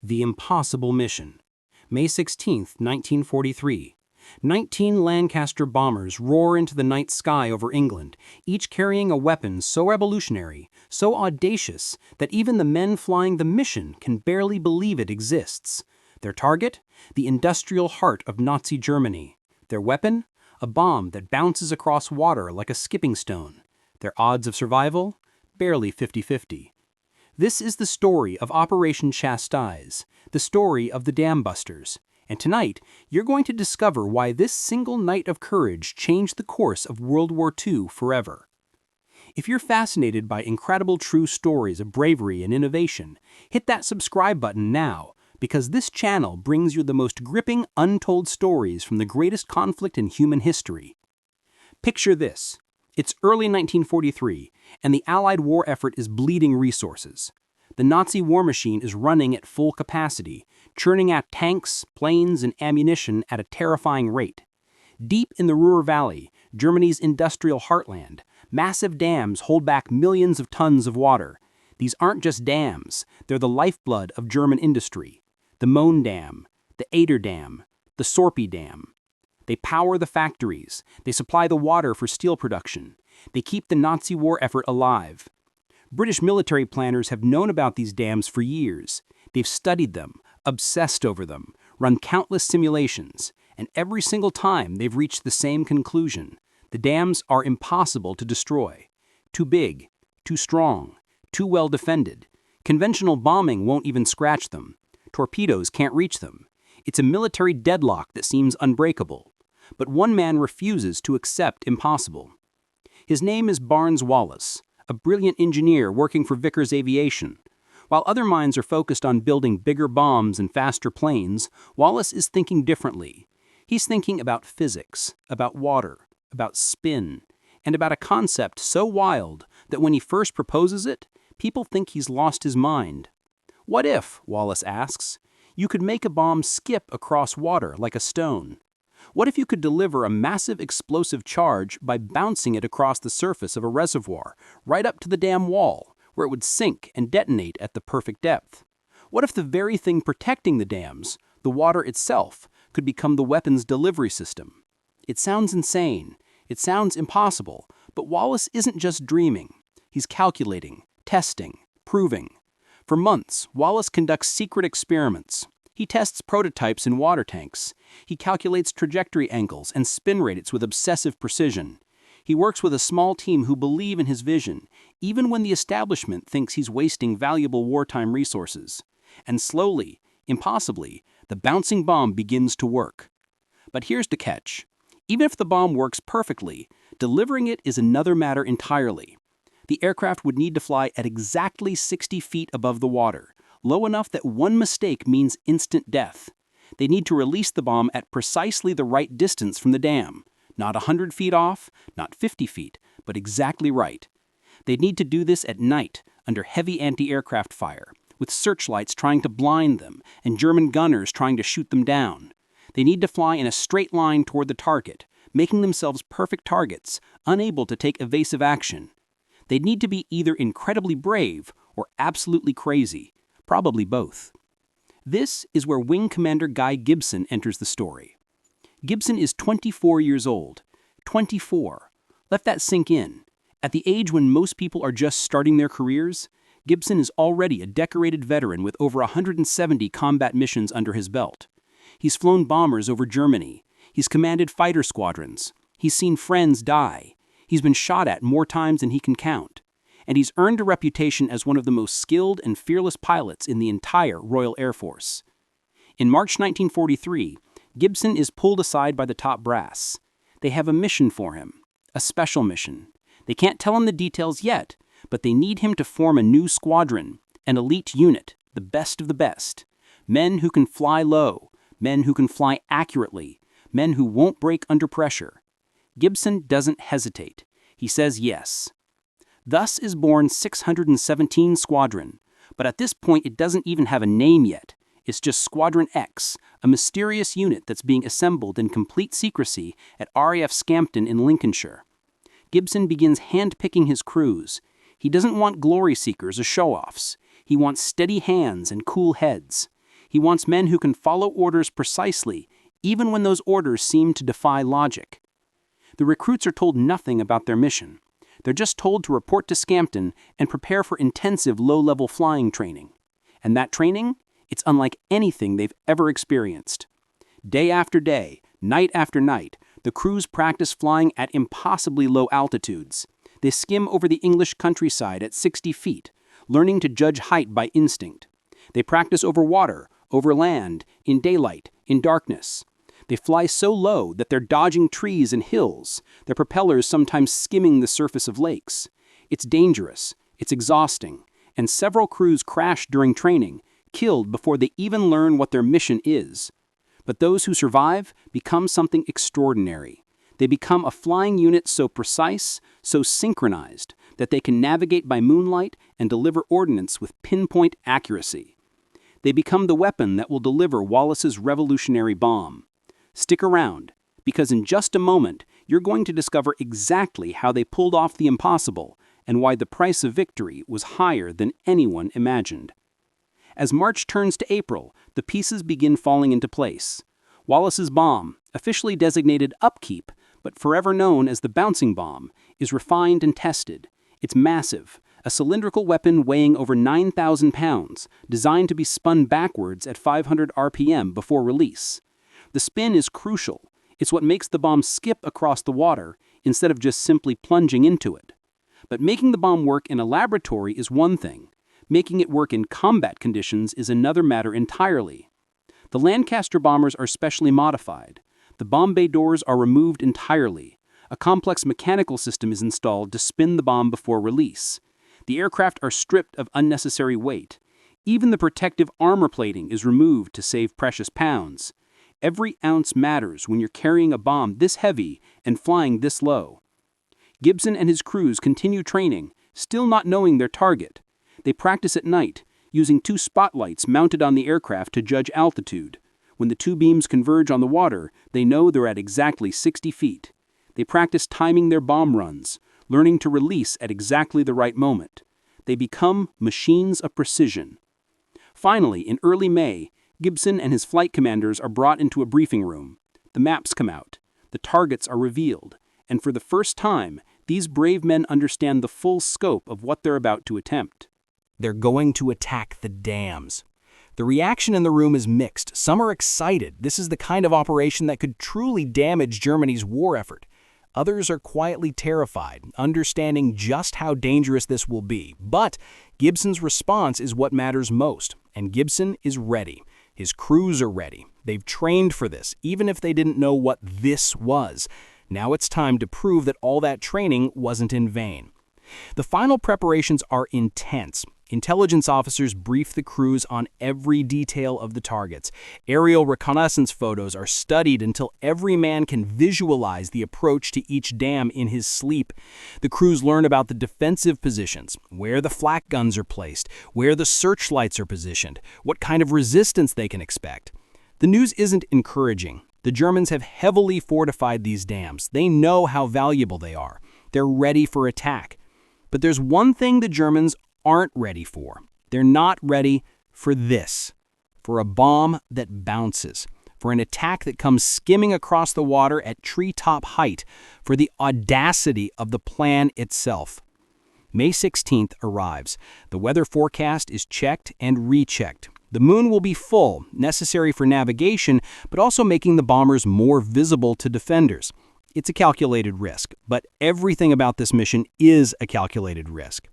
The Impossible Mission. May 16, 1943. 19 Lancaster bombers roar into the night sky over England, each carrying a weapon so revolutionary, so audacious, that even the men flying the mission can barely believe it exists. Their target? The industrial heart of Nazi Germany. Their weapon? A bomb that bounces across water like a skipping stone. Their odds of survival? Barely 50-50. This is the story of Operation Chastise, the story of the Dambusters, and tonight you're going to discover why this single night of courage changed the course of World War II forever. If you're fascinated by incredible true stories of bravery and innovation, hit that subscribe button now, because this channel brings you the most gripping untold stories from the greatest conflict in human history. Picture this. It's early 1943, and the Allied war effort is bleeding resources. The Nazi war machine is running at full capacity, churning out tanks, planes, and ammunition at a terrifying rate. Deep in the Ruhr Valley, Germany's industrial heartland, massive dams hold back millions of tons of water. These aren't just dams, they're the lifeblood of German industry. The Möhne Dam, the Ader Dam, the Sorpe Dam. They power the factories, they supply the water for steel production, they keep the Nazi war effort alive. British military planners have known about these dams for years. They've studied them, obsessed over them, run countless simulations, and every single time they've reached the same conclusion. The dams are impossible to destroy. Too big, too strong, too well defended. Conventional bombing won't even scratch them. Torpedoes can't reach them. It's a military deadlock that seems unbreakable. But one man refuses to accept impossible. His name is Barnes Wallis, a brilliant engineer working for Vickers Aviation. While other minds are focused on building bigger bombs and faster planes, Wallis is thinking differently. He's thinking about physics, about water, about spin, and about a concept so wild that when he first proposes it, people think he's lost his mind. What if, Wallis asks, you could make a bomb skip across water like a stone? What if you could deliver a massive explosive charge by bouncing it across the surface of a reservoir, right up to the dam wall, where it would sink and detonate at the perfect depth? What if the very thing protecting the dams, the water itself, could become the weapon's delivery system? It sounds insane. It sounds impossible. But Wallis isn't just dreaming. He's calculating, testing, proving. For months, Wallis conducts secret experiments. He tests prototypes in water tanks. He calculates trajectory angles and spin rates with obsessive precision. He works with a small team who believe in his vision, even when the establishment thinks he's wasting valuable wartime resources. And slowly, impossibly, the bouncing bomb begins to work. But here's the catch. Even if the bomb works perfectly, delivering it is another matter entirely. The aircraft would need to fly at exactly 60 feet above the water, low enough that one mistake means instant death. They need to release the bomb at precisely the right distance from the dam. Not 100 feet off, not 50 feet, but exactly right. They'd need to do this at night, under heavy anti-aircraft fire, with searchlights trying to blind them and German gunners trying to shoot them down. They need to fly in a straight line toward the target, making themselves perfect targets, unable to take evasive action. They'd need to be either incredibly brave or absolutely crazy, probably both. This is where Wing Commander Guy Gibson enters the story. Gibson is 24 years old. 24. Let that sink in. At the age when most people are just starting their careers, Gibson is already a decorated veteran with over 170 combat missions under his belt. He's flown bombers over Germany. He's commanded fighter squadrons. He's seen friends die. He's been shot at more times than he can count. And he's earned a reputation as one of the most skilled and fearless pilots in the entire Royal Air Force. In March 1943, Gibson is pulled aside by the top brass. They have a mission for him, a special mission. They can't tell him the details yet, but they need him to form a new squadron, an elite unit, the best of the best. Men who can fly low, men who can fly accurately, men who won't break under pressure. Gibson doesn't hesitate. He says yes. Thus is born 617 Squadron, but at this point it doesn't even have a name yet. It's just Squadron X, a mysterious unit that's being assembled in complete secrecy at RAF Scampton in Lincolnshire. Gibson begins hand-picking his crews. He doesn't want glory seekers or show-offs. He wants steady hands and cool heads. He wants men who can follow orders precisely, even when those orders seem to defy logic. The recruits are told nothing about their mission. They're just told to report to Scampton and prepare for intensive low-level flying training. And that training? It's unlike anything they've ever experienced. Day after day, night after night, the crews practice flying at impossibly low altitudes. They skim over the English countryside at 60 feet, learning to judge height by instinct. They practice over water, over land, in daylight, in darkness. They fly so low that they're dodging trees and hills, their propellers sometimes skimming the surface of lakes. It's dangerous, it's exhausting, and several crews crash during training, killed before they even learn what their mission is. But those who survive become something extraordinary. They become a flying unit so precise, so synchronized, that they can navigate by moonlight and deliver ordnance with pinpoint accuracy. They become the weapon that will deliver Wallis's revolutionary bomb. Stick around, because in just a moment, you're going to discover exactly how they pulled off the impossible and why the price of victory was higher than anyone imagined. As March turns to April, the pieces begin falling into place. Wallis's bomb, officially designated Upkeep, but forever known as the bouncing bomb, is refined and tested. It's massive, a cylindrical weapon weighing over 9,000 pounds, designed to be spun backwards at 500 RPM before release. The spin is crucial. It's what makes the bomb skip across the water instead of just simply plunging into it. But making the bomb work in a laboratory is one thing. Making it work in combat conditions is another matter entirely. The Lancaster bombers are specially modified. The bomb bay doors are removed entirely. A complex mechanical system is installed to spin the bomb before release. The aircraft are stripped of unnecessary weight. Even the protective armor plating is removed to save precious pounds. Every ounce matters when you're carrying a bomb this heavy and flying this low. Gibson and his crews continue training, still not knowing their target. They practice at night, using 2 spotlights mounted on the aircraft to judge altitude. When the 2 beams converge on the water, they know they're at exactly 60 feet. They practice timing their bomb runs, learning to release at exactly the right moment. They become machines of precision. Finally, in early May, Gibson and his flight commanders are brought into a briefing room. The maps come out, the targets are revealed, and for the first time, these brave men understand the full scope of what they're about to attempt. They're going to attack the dams. The reaction in the room is mixed. Some are excited. This is the kind of operation that could truly damage Germany's war effort. Others are quietly terrified, understanding just how dangerous this will be. But Gibson's response is what matters most, and Gibson is ready. His crews are ready. They've trained for this, even if they didn't know what this was. Now it's time to prove that all that training wasn't in vain. The final preparations are intense. Intelligence officers brief the crews on every detail of the targets. Aerial reconnaissance photos are studied until every man can visualize the approach to each dam in his sleep. The crews learn about the defensive positions, where the flak guns are placed, where the searchlights are positioned, what kind of resistance they can expect. The news isn't encouraging. The Germans have heavily fortified these dams. They know how valuable they are. They're ready for attack. But there's one thing the Germans aren't ready for. They're not ready for this. For a bomb that bounces. For an attack that comes skimming across the water at treetop height. For the audacity of the plan itself. May 16th arrives. The weather forecast is checked and rechecked. The moon will be full, necessary for navigation, but also making the bombers more visible to defenders. It's a calculated risk, but everything about this mission is a calculated risk.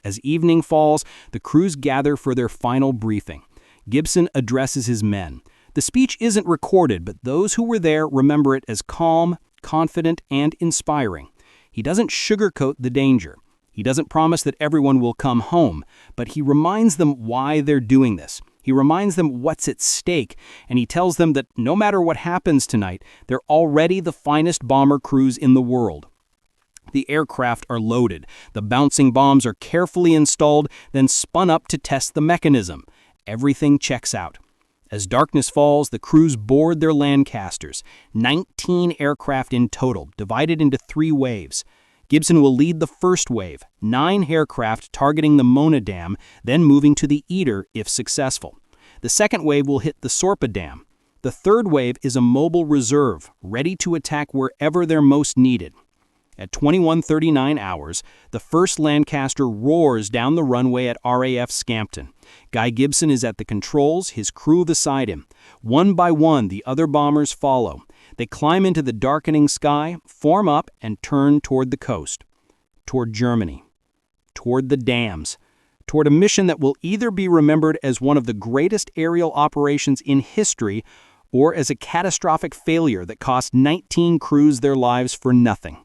As evening falls, the crews gather for their final briefing. Gibson addresses his men. The speech isn't recorded, but those who were there remember it as calm, confident, and inspiring. He doesn't sugarcoat the danger. He doesn't promise that everyone will come home, but he reminds them why they're doing this. He reminds them what's at stake, and he tells them that no matter what happens tonight, they're already the finest bomber crews in the world. The aircraft are loaded. The bouncing bombs are carefully installed, then spun up to test the mechanism. Everything checks out. As darkness falls, the crews board their Lancasters. 19 aircraft in total, divided into 3 waves. Gibson will lead the first wave, 9 aircraft targeting the Mona Dam, then moving to the Eater if successful. The The second wave will hit the Sorpa Dam. The third wave is a mobile reserve, ready to attack wherever they're most needed. At 21:39 hours, the first Lancaster roars down the runway at RAF Scampton. Guy Gibson is at the controls, his crew beside him. One by one, the other bombers follow. They climb into the darkening sky, form up, and turn toward the coast. Toward Germany. Toward the dams. Toward a mission that will either be remembered as one of the greatest aerial operations in history or as a catastrophic failure that cost 19 crews their lives for nothing.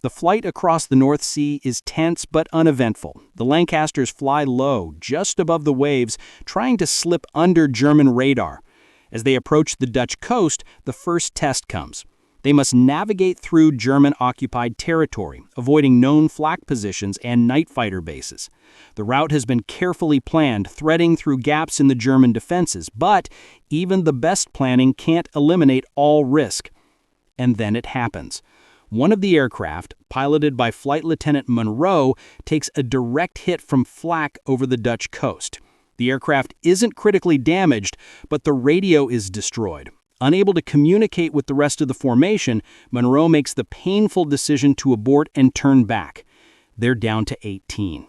The flight across the North Sea is tense but uneventful. The Lancasters fly low, just above the waves, trying to slip under German radar. As they approach the Dutch coast, the first test comes. They must navigate through German-occupied territory, avoiding known flak positions and night fighter bases. The route has been carefully planned, threading through gaps in the German defenses, but even the best planning can't eliminate all risk. And then it happens. One of the aircraft, piloted by Flight Lieutenant Monroe, takes a direct hit from flak over the Dutch coast. The aircraft isn't critically damaged, but the radio is destroyed. Unable to communicate with the rest of the formation, Monroe makes the painful decision to abort and turn back. They're down to 18.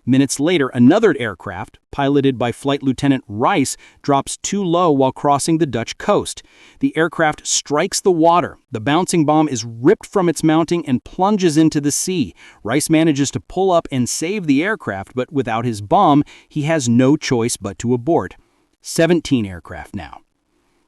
Minutes later, another aircraft, piloted by Flight Lieutenant Rice, drops too low while crossing the Dutch coast. The aircraft strikes the water. The bouncing bomb is ripped from its mounting and plunges into the sea. Rice manages to pull up and save the aircraft, but without his bomb, he has no choice but to abort. 17 aircraft now.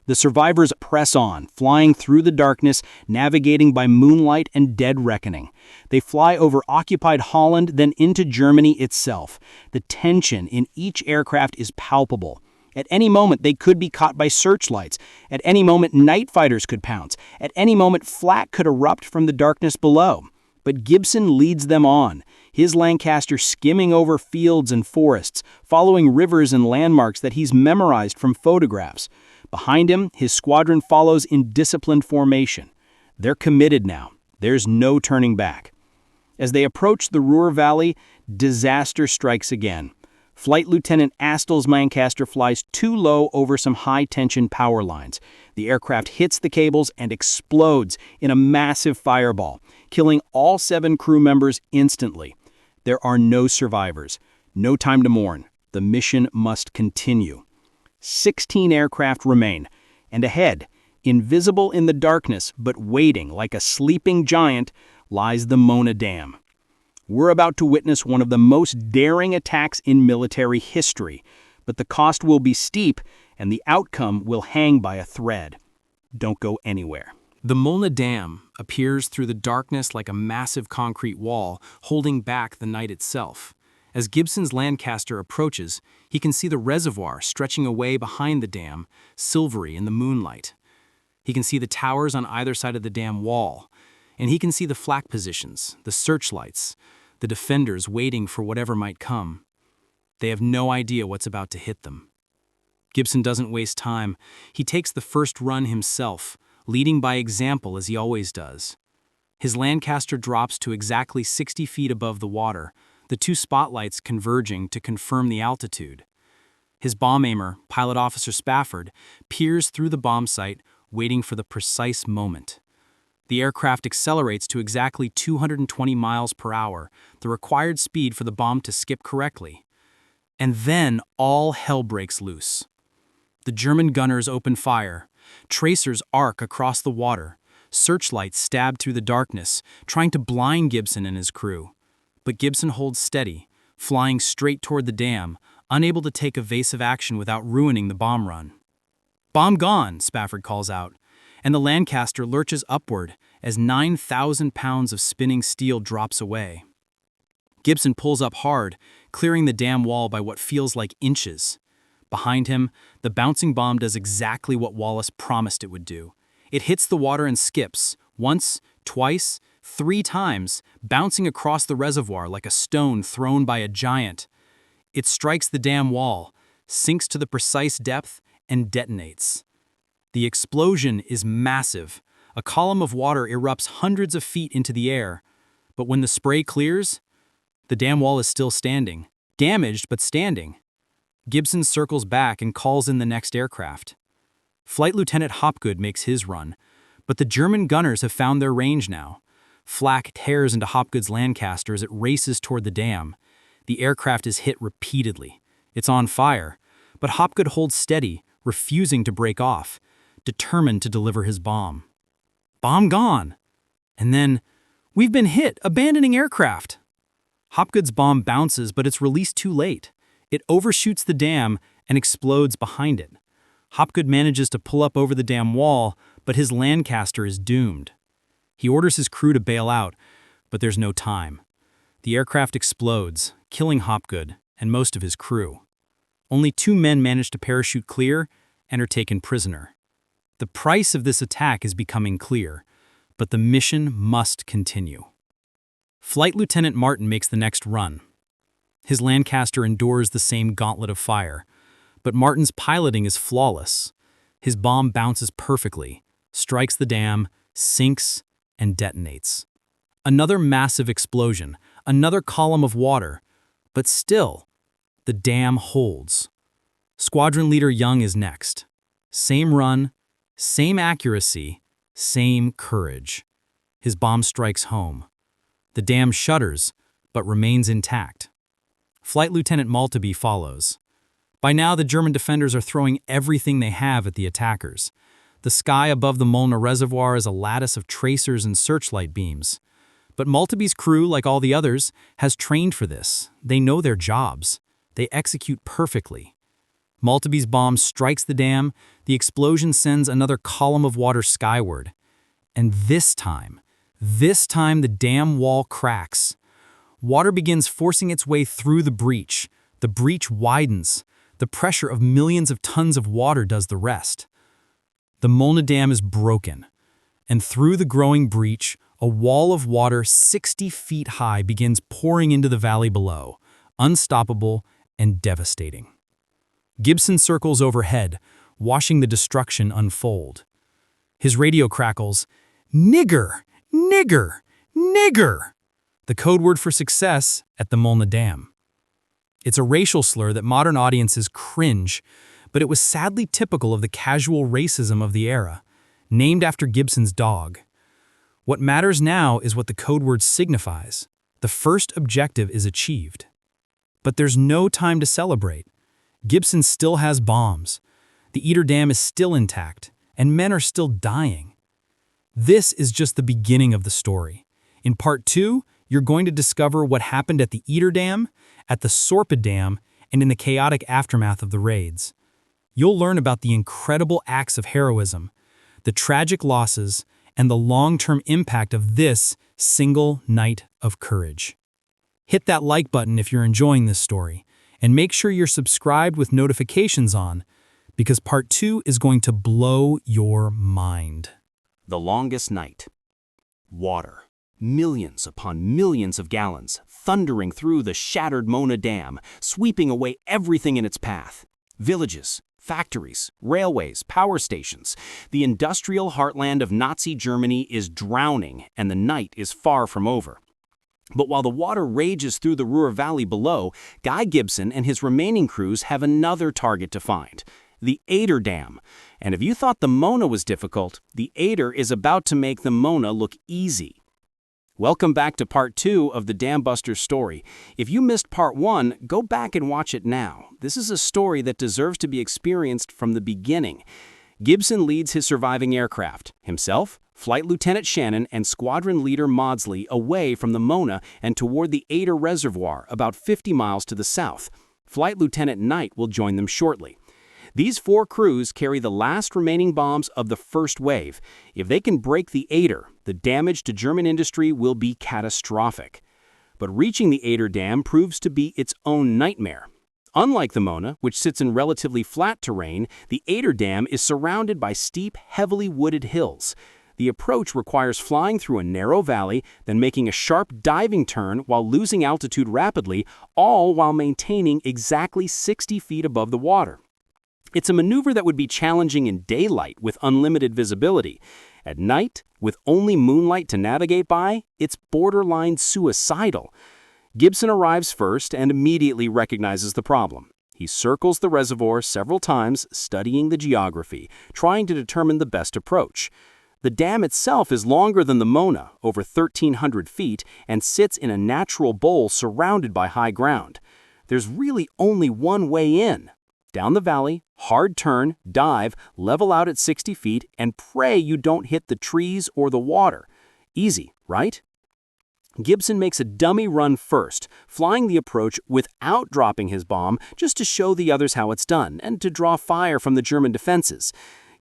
The survivors press on, flying through the darkness, navigating by moonlight and dead reckoning. They fly over occupied Holland, then into Germany itself. The tension in each aircraft is palpable. At any moment, they could be caught by searchlights. At any moment, night fighters could pounce. At any moment, flak could erupt from the darkness below. But Gibson leads them on, his Lancaster skimming over fields and forests, following rivers and landmarks that he's memorized from photographs. Behind him, his squadron follows in disciplined formation. They're committed now. There's no turning back. As they approach the Ruhr Valley, disaster strikes again. Flight Lieutenant Astel's Lancaster flies too low over some high-tension power lines. The aircraft hits the cables and explodes in a massive fireball, killing all 7 crew members instantly. There are no survivors. No time to mourn. The mission must continue. 16 aircraft remain, and ahead, invisible in the darkness but waiting like a sleeping giant, lies the Mona Dam. We're about to witness one of the most daring attacks in military history, but the cost will be steep and the outcome will hang by a thread. Don't go anywhere. The Mona Dam appears through the darkness like a massive concrete wall, holding back the night itself. As Gibson's Lancaster approaches, he can see the reservoir stretching away behind the dam, silvery in the moonlight. He can see the towers on either side of the dam wall, and he can see the flak positions, the searchlights, the defenders waiting for whatever might come. They have no idea what's about to hit them. Gibson doesn't waste time. He takes the first run himself, leading by example as he always does. His Lancaster drops to exactly 60 feet above the water, the 2 spotlights converging to confirm the altitude. His bomb aimer, Pilot Officer Spafford, peers through the bomb sight, waiting for the precise moment. The aircraft accelerates to exactly 220 miles per hour, the required speed for the bomb to skip correctly. And then all hell breaks loose. The German gunners open fire. Tracers arc across the water. Searchlights stab through the darkness, trying to blind Gibson and his crew. But Gibson holds steady, flying straight toward the dam, unable to take evasive action without ruining the bomb run. "Bomb gone," Spafford calls out, and the Lancaster lurches upward as 9,000 pounds of spinning steel drops away. Gibson pulls up hard, clearing the dam wall by what feels like inches. Behind him, the bouncing bomb does exactly what Wallis promised it would do. It hits the water and skips, once, twice, 3 times, bouncing across the reservoir like a stone thrown by a giant. It strikes the dam wall, sinks to the precise depth, and detonates. The explosion is massive. A column of water erupts hundreds of feet into the air. But when the spray clears, the dam wall is still standing. Damaged, but standing. Gibson circles back and calls in the next aircraft. Flight Lieutenant Hopgood makes his run, but the German gunners have found their range now. Flak tears into Hopgood's Lancaster as it races toward the dam. The aircraft is hit repeatedly. It's on fire, but Hopgood holds steady, refusing to break off, determined to deliver his bomb. Bomb gone! And then, "We've been hit, abandoning aircraft!" Hopgood's bomb bounces, but it's released too late. It overshoots the dam and explodes behind it. Hopgood manages to pull up over the dam wall, but his Lancaster is doomed. He orders his crew to bail out, but there's no time. The aircraft explodes, killing Hopgood and most of his crew. Only 2 men manage to parachute clear and are taken prisoner. The price of this attack is becoming clear, but the mission must continue. Flight Lieutenant Martin makes the next run. His Lancaster endures the same gauntlet of fire, but Martin's piloting is flawless. His bomb bounces perfectly, strikes the dam, sinks, and detonates. Another massive explosion, another column of water, but still, the dam holds. Squadron Leader Young is next. Same run, same accuracy, same courage. His bomb strikes home. The dam shudders, but remains intact. Flight Lieutenant Maltby follows. By now, the German defenders are throwing everything they have at the attackers. The sky above the Molna Reservoir is a lattice of tracers and searchlight beams. But Maltby's crew, like all the others, has trained for this. They know their jobs. They execute perfectly. Maltby's bomb strikes the dam, the explosion sends another column of water skyward. And this time the dam wall cracks. Water begins forcing its way through the breach. The breach widens. The pressure of millions of tons of water does the rest. The Molna Dam is broken, and through the growing breach, a wall of water 60 feet high begins pouring into the valley below, unstoppable and devastating. Gibson circles overhead, watching the destruction unfold. His radio crackles, "Nigger! Nigger! Nigger!" the code word for success at the Molna Dam. It's a racial slur that modern audiences cringe, but it was sadly typical of the casual racism of the era, named after Gibson's dog. What matters now is what the code word signifies. The first objective is achieved. But there's no time to celebrate. Gibson still has bombs. The Eater Dam is still intact, and men are still dying. This is just the beginning of the story. In Part 2, you're going to discover what happened at the Eater Dam, at the Sorped Dam, and in the chaotic aftermath of the raids. You'll learn about the incredible acts of heroism, the tragic losses, and the long-term impact of this single night of courage. Hit that like button if you're enjoying this story, and make sure you're subscribed with notifications on, because Part 2 is going to blow your mind. The longest night. Water. Millions upon millions of gallons, thundering through the shattered Molna Dam, sweeping away everything in its path. Villages, factories, railways, power stations. The industrial heartland of Nazi Germany is drowning, and the night is far from over. But while the water rages through the Ruhr Valley below, Guy Gibson and his remaining crews have another target to find: the Eater Dam. And if you thought the Mona was difficult, the Eater is about to make the Mona look easy. Welcome back to Part 2 of the Dambusters story. If you missed Part 1, go back and watch it now. This is a story that deserves to be experienced from the beginning. Gibson leads his surviving aircraft, himself, Flight Lieutenant Shannon, and Squadron Leader Maudsley away from the Mona and toward the Eater Reservoir, about 50 miles to the south. Flight Lieutenant Knight will join them shortly. These 4 crews carry the last remaining bombs of the first wave. If they can break the Eater, the damage to German industry will be catastrophic. But reaching the Eater Dam proves to be its own nightmare. Unlike the Mona, which sits in relatively flat terrain, the Eater Dam is surrounded by steep, heavily wooded hills. The approach requires flying through a narrow valley, then making a sharp diving turn while losing altitude rapidly, all while maintaining exactly 60 feet above the water. It's a maneuver that would be challenging in daylight with unlimited visibility. At night, with only moonlight to navigate by, it's borderline suicidal. Gibson arrives first and immediately recognizes the problem. He circles the reservoir several times, studying the geography, trying to determine the best approach. The dam itself is longer than the Mona, over 1,300 feet, and sits in a natural bowl surrounded by high ground. There's really only one way in. Down the valley, hard turn, dive, level out at 60 feet, and pray you don't hit the trees or the water. Easy, right? Gibson makes a dummy run first, flying the approach without dropping his bomb, just to show the others how it's done, and to draw fire from the German defenses.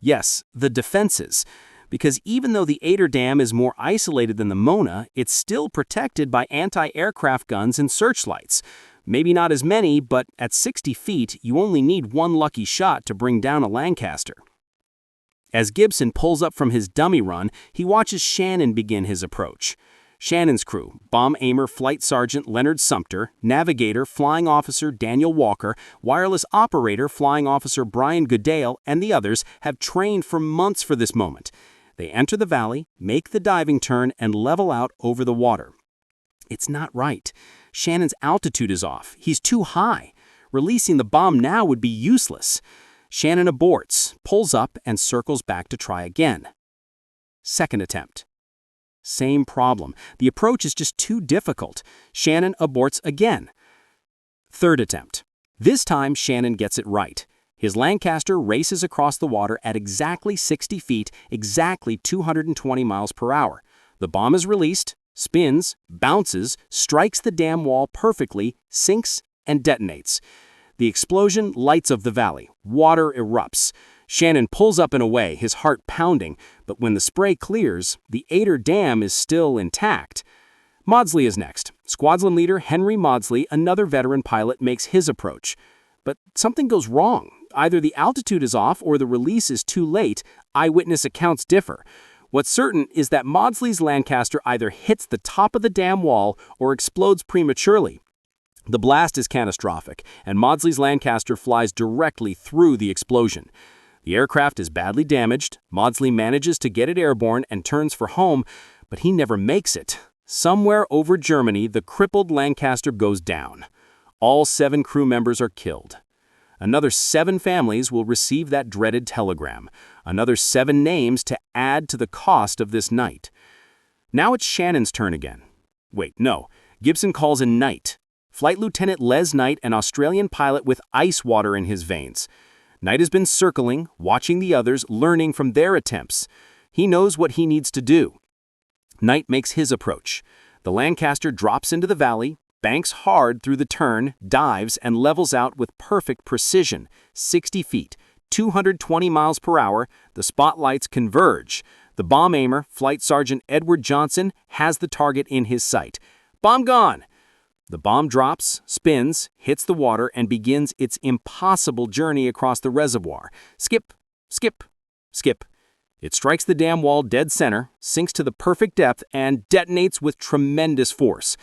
Yes, the defenses. Because even though the Ader Dam is more isolated than the Mona, it's still protected by anti-aircraft guns and searchlights. Maybe not as many, but at 60 feet, you only need one lucky shot to bring down a Lancaster. As Gibson pulls up from his dummy run, he watches Shannon begin his approach. Shannon's crew, Bomb Aimer Flight Sergeant Leonard Sumter, Navigator Flying Officer Daniel Walker, Wireless Operator Flying Officer Brian Goodale, and the others have trained for months for this moment. They enter the valley, make the diving turn, and level out over the water. It's not right. Shannon's altitude is off. He's too high. Releasing the bomb now would be useless. Shannon aborts, pulls up, and circles back to try again. Second attempt. Same problem. The approach is just too difficult. Shannon aborts again. Third attempt. This time, Shannon gets it right. His Lancaster races across the water at exactly 60 feet, exactly 220 miles per hour. The bomb is released, spins, bounces, strikes the dam wall perfectly, sinks, and detonates. The explosion lights up the valley. Water erupts. Shannon pulls up and away, his heart pounding, but when the spray clears, the Ader Dam is still intact. Maudsley is next. Squadron leader Henry Maudsley, another veteran pilot, makes his approach. But something goes wrong. Either the altitude is off or the release is too late. Eyewitness accounts differ. What's certain is that Maudsley's Lancaster either hits the top of the dam wall or explodes prematurely. The blast is catastrophic, and Maudsley's Lancaster flies directly through the explosion. The aircraft is badly damaged. Maudsley manages to get it airborne and turns for home, but he never makes it. Somewhere over Germany, the crippled Lancaster goes down. All 7 crew members are killed. Another 7 families will receive that dreaded telegram. Another 7 names to add to the cost of this night. Now it's Shannon's turn again. Wait, no. Gibson calls in Knight. Flight Lieutenant Les Knight, an Australian pilot with ice water in his veins. Knight has been circling, watching the others, learning from their attempts. He knows what he needs to do. Knight makes his approach. The Lancaster drops into the valley, banks hard through the turn, dives, and levels out with perfect precision. 60 feet, 220 miles per hour, the spotlights converge. The bomb aimer, Flight Sergeant Edward Johnson, has the target in his sight. Bomb gone! The bomb drops, spins, hits the water, and begins its impossible journey across the reservoir. Skip, skip, skip. It strikes the dam wall dead center, sinks to the perfect depth, and detonates with tremendous force.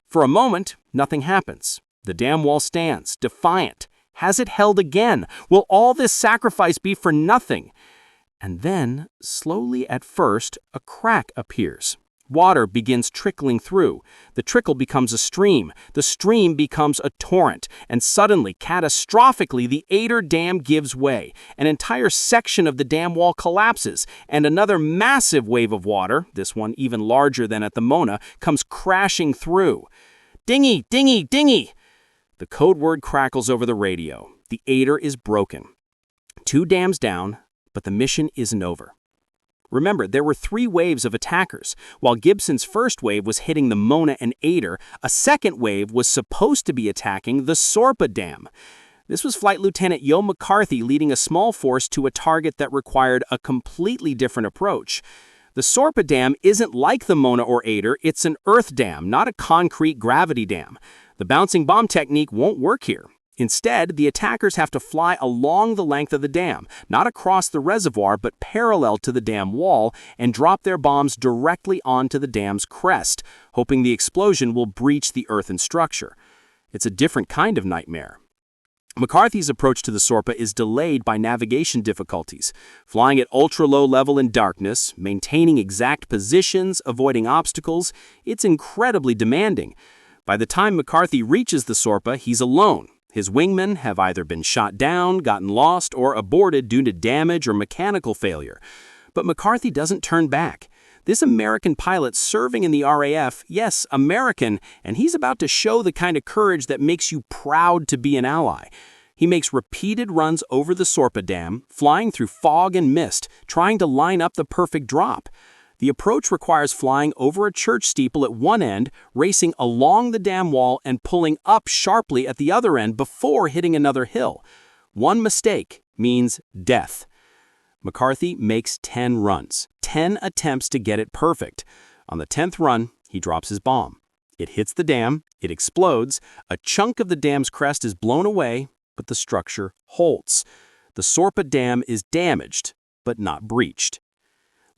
For a moment, nothing happens. The dam wall stands, defiant. Has it held again? Will all this sacrifice be for nothing? And then, slowly at first, a crack appears. Water begins trickling through. The trickle becomes a stream. The stream becomes a torrent. And suddenly, catastrophically, the Ader Dam gives way. An entire section of the dam wall collapses, and another massive wave of water, this one even larger than at the Mona, comes crashing through. Dinghy! Dinghy! Dinghy! The code word crackles over the radio. The Ader is broken. 2 dams down, but the mission isn't over. Remember, there were 3 waves of attackers. While Gibson's first wave was hitting the Mona and Ader, a second wave was supposed to be attacking the Sorpa Dam. This was Flight Lieutenant Yo McCarthy leading a small force to a target that required a completely different approach. The Sorpa Dam isn't like the Mona or Ader, it's an earth dam, not a concrete gravity dam. The bouncing bomb technique won't work here. Instead, the attackers have to fly along the length of the dam, not across the reservoir, but parallel to the dam wall, and drop their bombs directly onto the dam's crest, hoping the explosion will breach the earthen structure. It's a different kind of nightmare. McCarthy's approach to the Sorpa is delayed by navigation difficulties. Flying at ultra-low level in darkness, maintaining exact positions, avoiding obstacles, it's incredibly demanding. By the time McCarthy reaches the Sorpa, he's alone. His wingmen have either been shot down, gotten lost, or aborted due to damage or mechanical failure. But McCarthy doesn't turn back. This American pilot serving in the RAF, yes, American, and he's about to show the kind of courage that makes you proud to be an ally. He makes repeated runs over the Sorpa Dam, flying through fog and mist, trying to line up the perfect drop. The approach requires flying over a church steeple at one end, racing along the dam wall, and pulling up sharply at the other end before hitting another hill. One mistake means death. McCarthy makes 10 runs, 10 attempts to get it perfect. On the 10th run, he drops his bomb. It hits the dam, it explodes, a chunk of the dam's crest is blown away, but the structure holds. The Sorpa Dam is damaged, but not breached.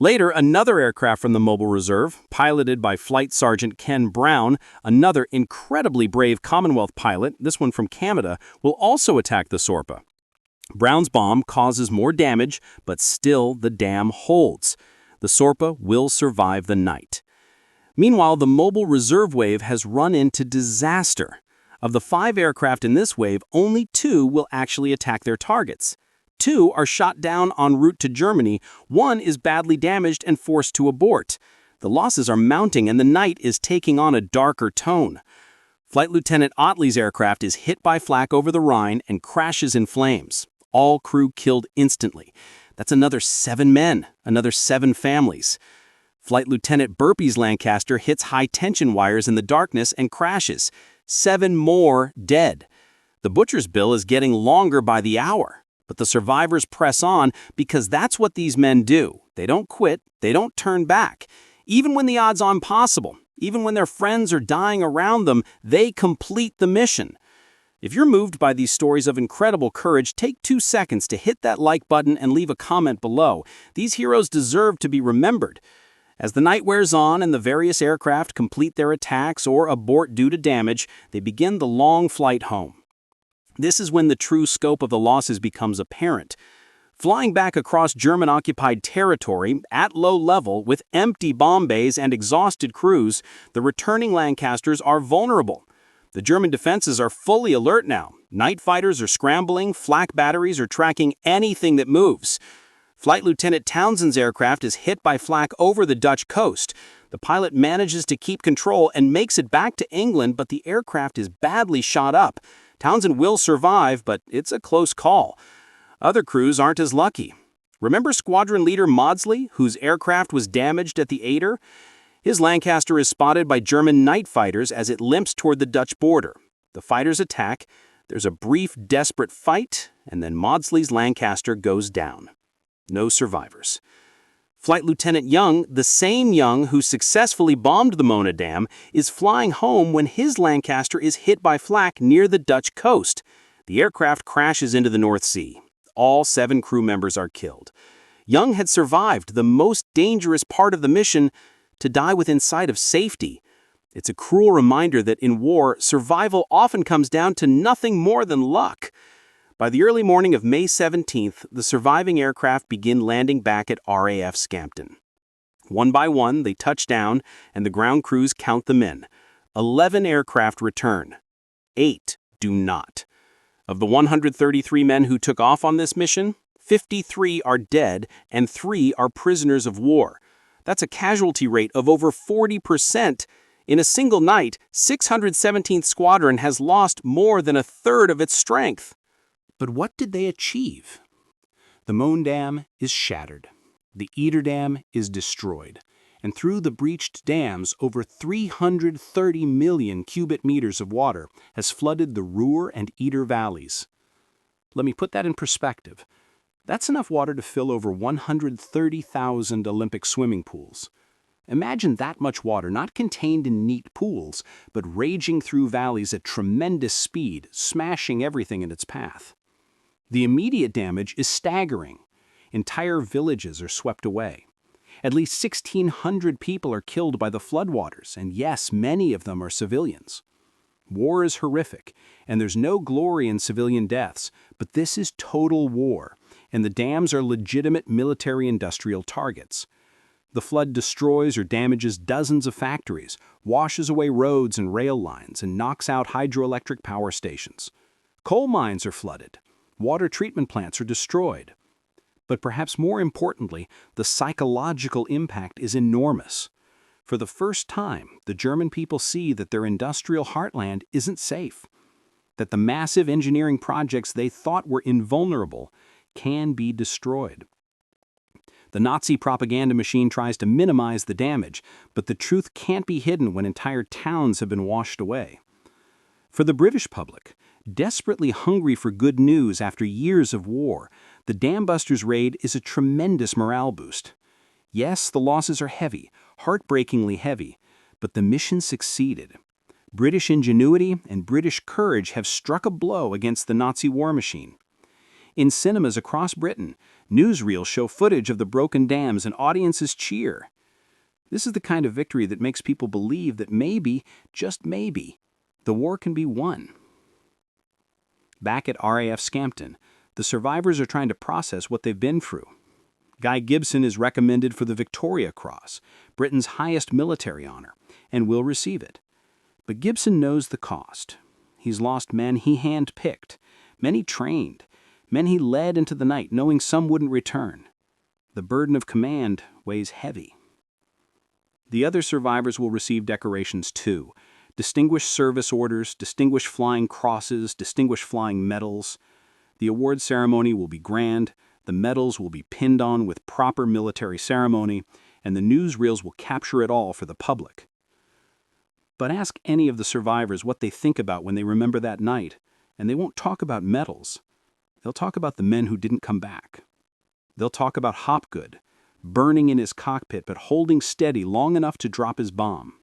Later, another aircraft from the Mobile Reserve, piloted by Flight Sergeant Ken Brown, another incredibly brave Commonwealth pilot, this one from Canada, will also attack the Sorpa. Brown's bomb causes more damage, but still the dam holds. The Sorpa will survive the night. Meanwhile, the Mobile Reserve wave has run into disaster. Of the 5 aircraft in this wave, only 2 will actually attack their targets. 2 are shot down en route to Germany, 1 is badly damaged and forced to abort. The losses are mounting and the night is taking on a darker tone. Flight Lieutenant Otley's aircraft is hit by flak over the Rhine and crashes in flames. All crew killed instantly. That's another 7 men, another 7 families. Flight Lieutenant Burpee's Lancaster hits high-tension wires in the darkness and crashes. 7 more dead. The butcher's bill is getting longer by the hour, but the survivors press on because that's what these men do. They don't quit, they don't turn back. Even when the odds are impossible, even when their friends are dying around them, they complete the mission. If you're moved by these stories of incredible courage, take 2 seconds to hit that like button and leave a comment below. These heroes deserve to be remembered. As the night wears on and the various aircraft complete their attacks or abort due to damage, they begin the long flight home. This is when the true scope of the losses becomes apparent. Flying back across German-occupied territory at low level with empty bomb bays and exhausted crews, the returning Lancasters are vulnerable. The German defenses are fully alert now. Night fighters are scrambling, flak batteries are tracking anything that moves. Flight Lieutenant Townsend's aircraft is hit by flak over the Dutch coast. The pilot manages to keep control and makes it back to England, but the aircraft is badly shot up. Townsend will survive, but it's a close call. Other crews aren't as lucky. Remember Squadron leader Maudsley, whose aircraft was damaged at the Ader? His Lancaster is spotted by German night fighters as it limps toward the Dutch border. The fighters attack, there's a brief, desperate fight, and then Maudsley's Lancaster goes down. No survivors. Flight Lieutenant Young, the same Young who successfully bombed the Mona Dam, is flying home when his Lancaster is hit by flak near the Dutch coast. The aircraft crashes into the North Sea. All 7 crew members are killed. Young had survived the most dangerous part of the mission to die within sight of safety. It's a cruel reminder that in war, survival often comes down to nothing more than luck. By the early morning of May 17th, the surviving aircraft begin landing back at RAF Scampton. One by one, they touch down, and the ground crews count them in. 11 aircraft return. 8 do not. Of the 133 men who took off on this mission, 53 are dead and 3 are prisoners of war. That's a casualty rate of over 40%. In a single night, 617th Squadron has lost more than a third of its strength. But what did they achieve? The Mona Dam is shattered. The Eder Dam is destroyed. And through the breached dams, over 330 million cubic meters of water has flooded the Ruhr and Eder valleys. Let me put that in perspective. That's enough water to fill over 130,000 Olympic swimming pools. Imagine that much water not contained in neat pools, but raging through valleys at tremendous speed, smashing everything in its path. The immediate damage is staggering. Entire villages are swept away. At least 1,600 people are killed by the floodwaters, and yes, many of them are civilians. War is horrific, and there's no glory in civilian deaths, but this is total war, and the dams are legitimate military-industrial targets. The flood destroys or damages dozens of factories, washes away roads and rail lines, and knocks out hydroelectric power stations. Coal mines are flooded. Water treatment plants are destroyed. But perhaps more importantly, the psychological impact is enormous. For the first time, the German people see that their industrial heartland isn't safe, that the massive engineering projects they thought were invulnerable can be destroyed. The Nazi propaganda machine tries to minimize the damage, but the truth can't be hidden when entire towns have been washed away. For the British public, desperately hungry for good news after years of war, the Dambusters Raid is a tremendous morale boost. Yes, the losses are heavy, heartbreakingly heavy, but the mission succeeded. British ingenuity and British courage have struck a blow against the Nazi war machine. In cinemas across Britain, newsreels show footage of the broken dams and audiences cheer. This is the kind of victory that makes people believe that maybe, just maybe, the war can be won. Back at RAF Scampton, the survivors are trying to process what they've been through. Guy Gibson is recommended for the Victoria Cross, Britain's highest military honor, and will receive it. But Gibson knows the cost. He's lost men he hand-picked, men he trained, men he led into the night knowing some wouldn't return. The burden of command weighs heavy. The other survivors will receive decorations too. Distinguished Service Orders, Distinguished Flying Crosses, Distinguished Flying Medals. The award ceremony will be grand, the medals will be pinned on with proper military ceremony, and the newsreels will capture it all for the public. But ask any of the survivors what they think about when they remember that night, and they won't talk about medals. They'll talk about the men who didn't come back. They'll talk about Hopgood, burning in his cockpit but holding steady long enough to drop his bomb.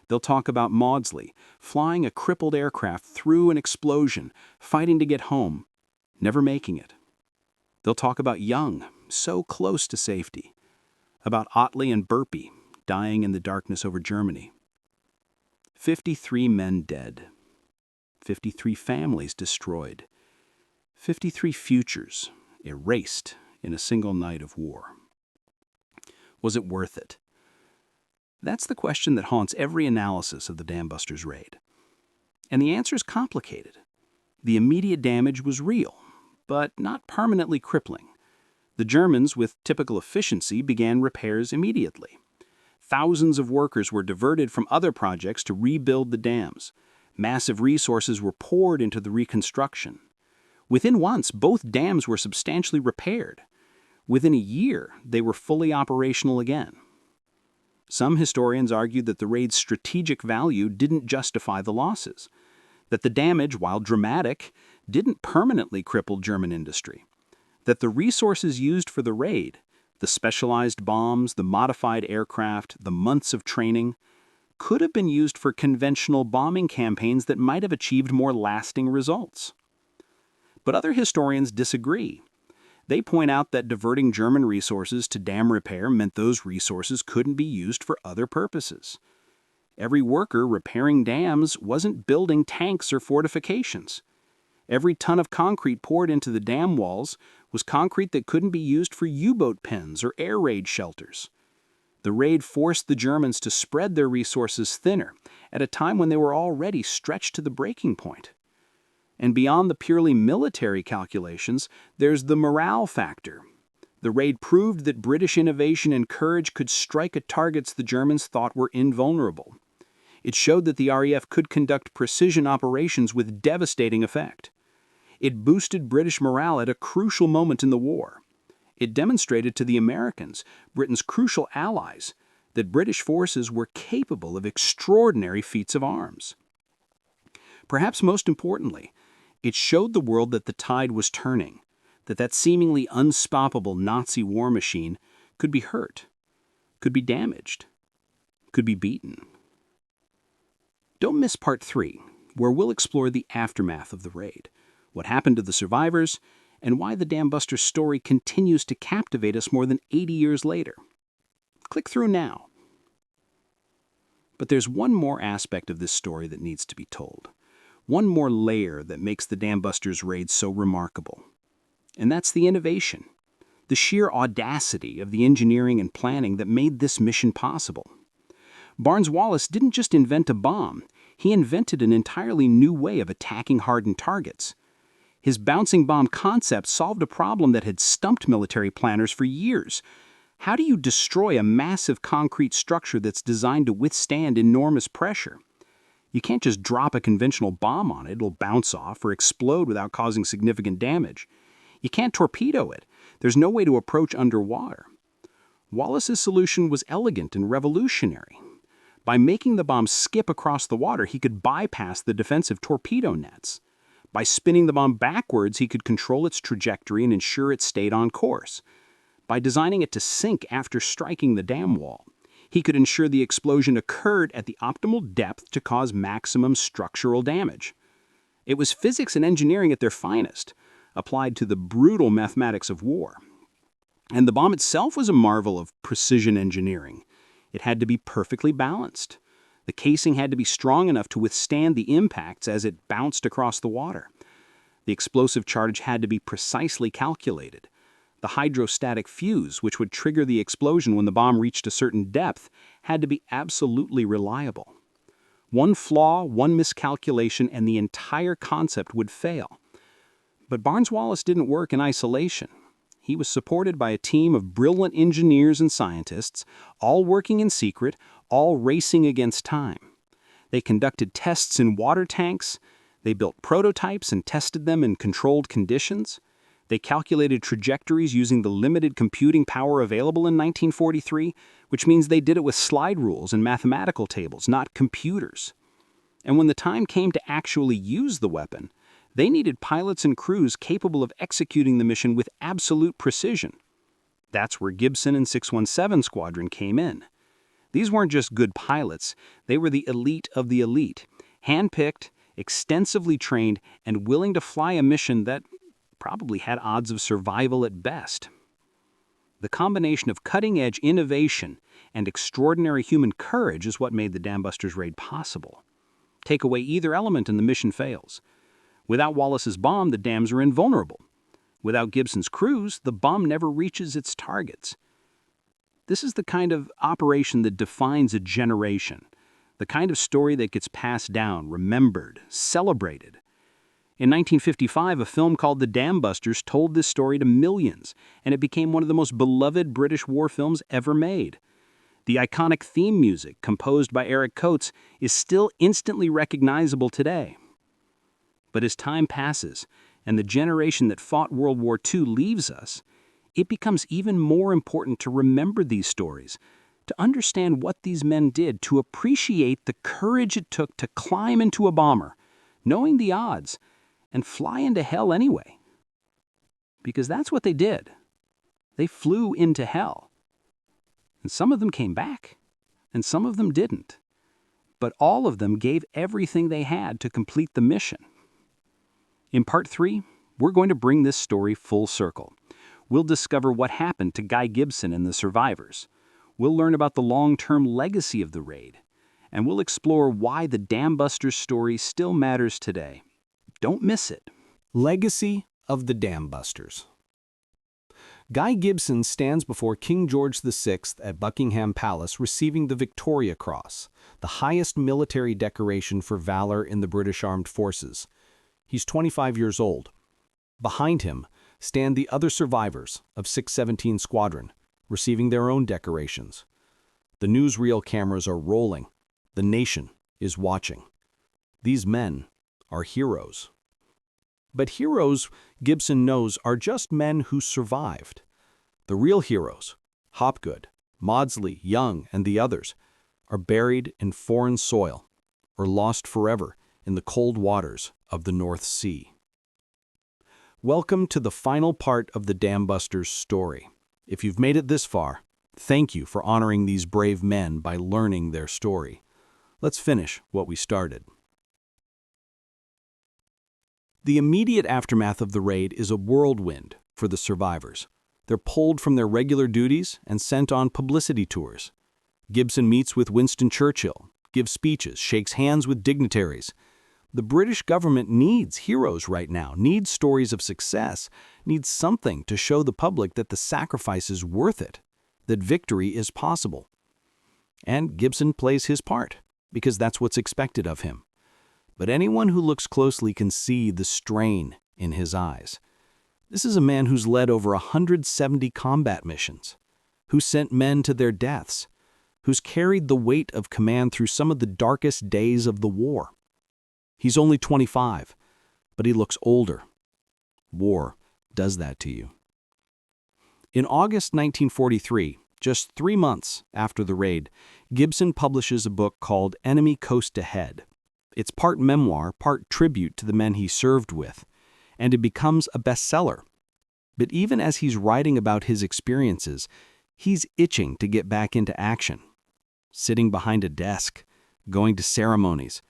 They'll talk about Maudsley, flying a crippled aircraft through an explosion, fighting to get home, never making it. They'll talk about Young, so close to safety. About Otley and Burpee, dying in the darkness over Germany. 53 men dead. 53 families destroyed. 53 futures erased in a single night of war. Was it worth it? That's the question that haunts every analysis of the Dambusters Raid. And the answer is complicated. The immediate damage was real, but not permanently crippling. The Germans, with typical efficiency, began repairs immediately. Thousands of workers were diverted from other projects to rebuild the dams. Massive resources were poured into the reconstruction. Within months, both dams were substantially repaired. Within a year, they were fully operational again. Some historians argued that the raid's strategic value didn't justify the losses, that the damage, while dramatic, didn't permanently cripple German industry, that the resources used for the raid, the specialized bombs, the modified aircraft, the months of training, could have been used for conventional bombing campaigns that might have achieved more lasting results. But other historians disagree. They point out that diverting German resources to dam repair meant those resources couldn't be used for other purposes. Every worker repairing dams wasn't building tanks or fortifications. Every ton of concrete poured into the dam walls was concrete that couldn't be used for U-boat pens or air raid shelters. The raid forced the Germans to spread their resources thinner at a time when they were already stretched to the breaking point. And beyond the purely military calculations, there's the morale factor. The raid proved that British innovation and courage could strike at targets the Germans thought were invulnerable. It showed that the RAF could conduct precision operations with devastating effect. It boosted British morale at a crucial moment in the war. It demonstrated to the Americans, Britain's crucial allies, that British forces were capable of extraordinary feats of arms. Perhaps most importantly, it showed the world that the tide was turning, that seemingly unstoppable Nazi war machine could be hurt, could be damaged, could be beaten. Don't miss Part 3, where we'll explore the aftermath of the raid, what happened to the survivors, and why the Dambusters story continues to captivate us more than 80 years later. Click through now. But there's one more aspect of this story that needs to be told. One more layer that makes the Dambusters Raid so remarkable. And that's the innovation, the sheer audacity of the engineering and planning that made this mission possible. Barnes Wallis didn't just invent a bomb, he invented an entirely new way of attacking hardened targets. His bouncing bomb concept solved a problem that had stumped military planners for years. How do you destroy a massive concrete structure that's designed to withstand enormous pressure? You can't just drop a conventional bomb on it. It'll bounce off or explode without causing significant damage. You can't torpedo it. There's no way to approach underwater. Wallis's solution was elegant and revolutionary. By making the bomb skip across the water, he could bypass the defensive torpedo nets. By spinning the bomb backwards, he could control its trajectory and ensure it stayed on course. By designing it to sink after striking the dam wall, he could ensure the explosion occurred at the optimal depth to cause maximum structural damage. It was physics and engineering at their finest, applied to the brutal mathematics of war. And the bomb itself was a marvel of precision engineering. It had to be perfectly balanced. The casing had to be strong enough to withstand the impacts as it bounced across the water. The explosive charge had to be precisely calculated. The hydrostatic fuse, which would trigger the explosion when the bomb reached a certain depth, had to be absolutely reliable. One flaw, one miscalculation, and the entire concept would fail. But Barnes Wallis didn't work in isolation. He was supported by a team of brilliant engineers and scientists, all working in secret, all racing against time. They conducted tests in water tanks. They built prototypes and tested them in controlled conditions. They calculated trajectories using the limited computing power available in 1943, which means they did it with slide rules and mathematical tables, not computers. And when the time came to actually use the weapon, they needed pilots and crews capable of executing the mission with absolute precision. That's where Gibson and 617 Squadron came in. These weren't just good pilots, they were the elite of the elite, handpicked, extensively trained, and willing to fly a mission that probably had odds of survival at best. The combination of cutting-edge innovation and extraordinary human courage is what made the Dambusters Raid possible. Take away either element and the mission fails. Without Wallis's bomb, the dams are invulnerable. Without Gibson's crews, the bomb never reaches its targets. This is the kind of operation that defines a generation, the kind of story that gets passed down, remembered, celebrated. In 1955, a film called The Dambusters told this story to millions, and it became one of the most beloved British war films ever made. The iconic theme music, composed by Eric Coates, is still instantly recognizable today. But as time passes, and the generation that fought World War II leaves us, it becomes even more important to remember these stories, to understand what these men did, to appreciate the courage it took to climb into a bomber, knowing the odds, and fly into hell anyway. Because that's what they did. They flew into hell. And some of them came back, and some of them didn't. But all of them gave everything they had to complete the mission. In Part 3, we're going to bring this story full circle. We'll discover what happened to Guy Gibson and the survivors. We'll learn about the long-term legacy of the raid. And we'll explore why the Dambusters story still matters today. Don't miss it. Legacy of the Dambusters. Guy Gibson stands before King George VI at Buckingham Palace receiving the Victoria Cross, the highest military decoration for valor in the British Armed Forces. He's 25 years old. Behind him stand the other survivors of 617 Squadron, receiving their own decorations. The newsreel cameras are rolling. The nation is watching. These men are heroes. But heroes, Gibson knows, are just men who survived. The real heroes, Hopgood, Maudsley, Young, and the others, are buried in foreign soil or lost forever in the cold waters of the North Sea. Welcome to the final part of the Dambusters story. If you've made it this far, thank you for honoring these brave men by learning their story. Let's finish what we started. The immediate aftermath of the raid is a whirlwind for the survivors. They're pulled from their regular duties and sent on publicity tours. Gibson meets with Winston Churchill, gives speeches, shakes hands with dignitaries. The British government needs heroes right now, needs stories of success, needs something to show the public that the sacrifice is worth it, that victory is possible. And Gibson plays his part, because that's what's expected of him. But anyone who looks closely can see the strain in his eyes. This is a man who's led over 170 combat missions, who sent men to their deaths, who's carried the weight of command through some of the darkest days of the war. He's only 25, but he looks older. War does that to you. In August 1943, just 3 months after the raid, Gibson publishes a book called Enemy Coast Ahead. It's part memoir, part tribute to the men he served with, and it becomes a bestseller. But even as he's writing about his experiences, he's itching to get back into action. Sitting behind a desk, going to ceremonies,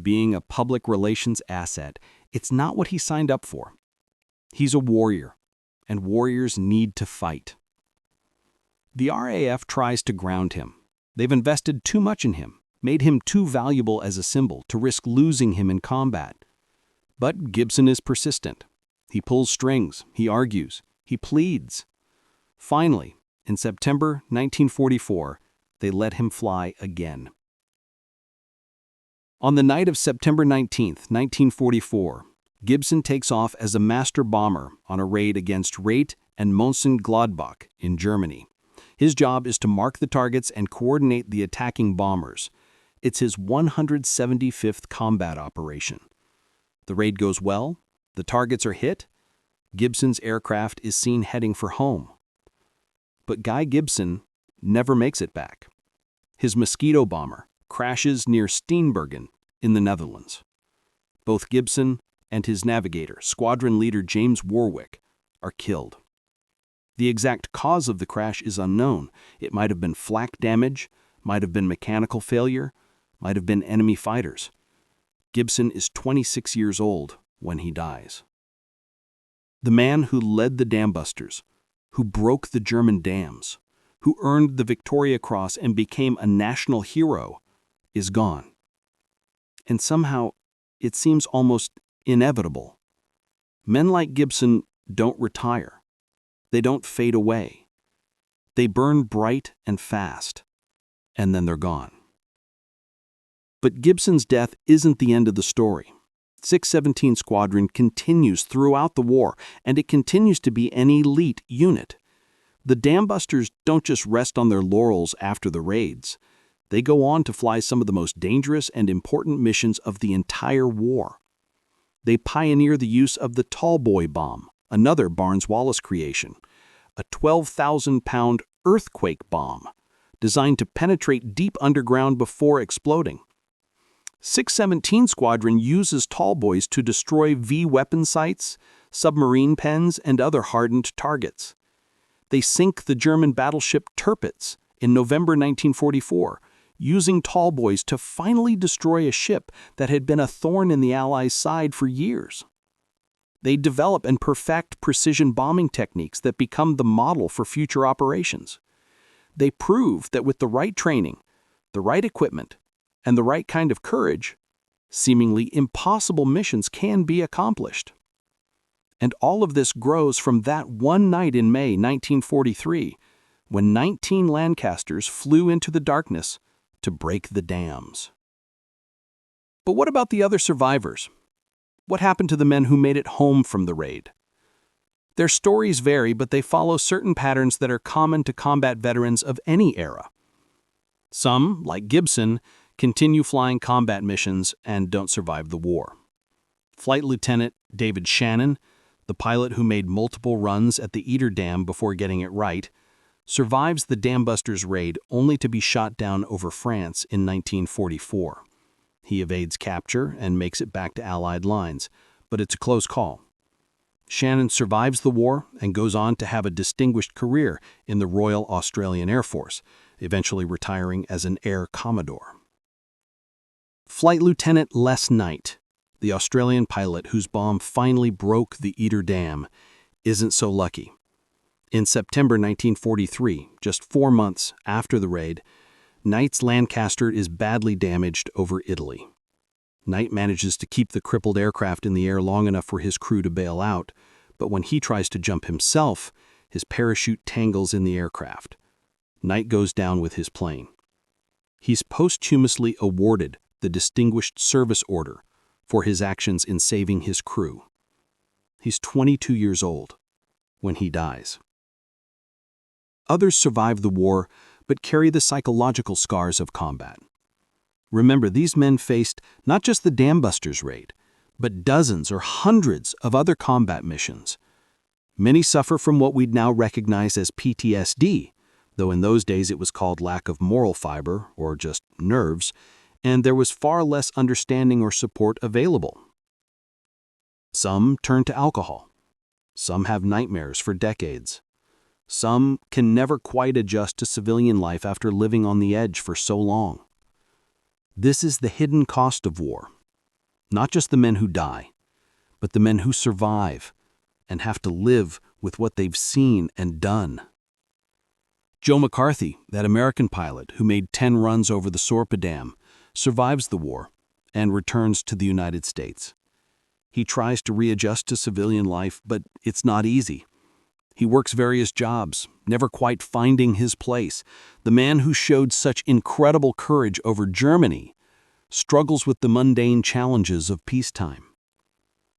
being a public relations asset, it's not what he signed up for. He's a warrior, and warriors need to fight. The RAF tries to ground him. They've invested too much in him, made him too valuable as a symbol to risk losing him in combat. But Gibson is persistent. He pulls strings, he argues, he pleads. Finally, in September 1944, they let him fly again. On the night of September 19, 1944, Gibson takes off as a master bomber on a raid against Raid and Mönchengladbach in Germany. His job is to mark the targets and coordinate the attacking bombers. It's his 175th combat operation. The raid goes well, the targets are hit, Gibson's aircraft is seen heading for home. But Guy Gibson never makes it back. His Mosquito bomber crashes near Steenbergen in the Netherlands. Both Gibson and his navigator, Squadron leader James Warwick, are killed. The exact cause of the crash is unknown. It might have been flak damage, might have been mechanical failure, might have been enemy fighters. Gibson is 26 years old when he dies. The man who led the Dambusters, who broke the German dams, who earned the Victoria Cross and became a national hero, is gone. And somehow, it seems almost inevitable. Men like Gibson don't retire. They don't fade away. They burn bright and fast, and then they're gone. But Gibson's death isn't the end of the story. 617 Squadron continues throughout the war, and it continues to be an elite unit. The Dambusters don't just rest on their laurels after the raids. They go on to fly some of the most dangerous and important missions of the entire war. They pioneer the use of the Tallboy bomb, another Barnes Wallis creation, a 12,000-pound earthquake bomb designed to penetrate deep underground before exploding. 617 Squadron uses Tallboys to destroy V-weapon sites, submarine pens, and other hardened targets. They sink the German battleship Tirpitz in November 1944, using Tallboys to finally destroy a ship that had been a thorn in the Allies' side for years. They develop and perfect precision bombing techniques that become the model for future operations. They prove that with the right training, the right equipment, and the right kind of courage, seemingly impossible missions can be accomplished. And all of this grows from that one night in May 1943, when 19 Lancasters flew into the darkness to break the dams. But what about the other survivors? What happened to the men who made it home from the raid? Their stories vary, but they follow certain patterns that are common to combat veterans of any era. Some, like Gibson, continue flying combat missions and don't survive the war. Flight Lieutenant David Shannon, the pilot who made multiple runs at the Eater Dam before getting it right, survives the Dambusters Raid only to be shot down over France in 1944. He evades capture and makes it back to Allied lines, but it's a close call. Shannon survives the war and goes on to have a distinguished career in the Royal Australian Air Force, eventually retiring as an Air Commodore. Flight Lieutenant Les Knight, the Australian pilot whose bomb finally broke the Eater Dam, isn't so lucky. In September 1943, just 4 months after the raid, Knight's Lancaster is badly damaged over Italy. Knight manages to keep the crippled aircraft in the air long enough for his crew to bail out, but when he tries to jump himself, his parachute tangles in the aircraft. Knight goes down with his plane. He's posthumously awarded the Distinguished Service Order for his actions in saving his crew. He's 22 years old when he dies. Others survive the war but carry the psychological scars of combat. Remember, these men faced not just the Dambusters Raid, but dozens or hundreds of other combat missions. Many suffer from what we'd now recognize as PTSD, though in those days it was called lack of moral fiber or just nerves, and there was far less understanding or support available. Some turn to alcohol. Some have nightmares for decades. Some can never quite adjust to civilian life after living on the edge for so long. This is the hidden cost of war. Not just the men who die, but the men who survive and have to live with what they've seen and done. Joe McCarthy, that American pilot who made 10 runs over the Sorpa Dam, survives the war and returns to the United States. He tries to readjust to civilian life, but it's not easy. He works various jobs, never quite finding his place. The man who showed such incredible courage over Germany struggles with the mundane challenges of peacetime.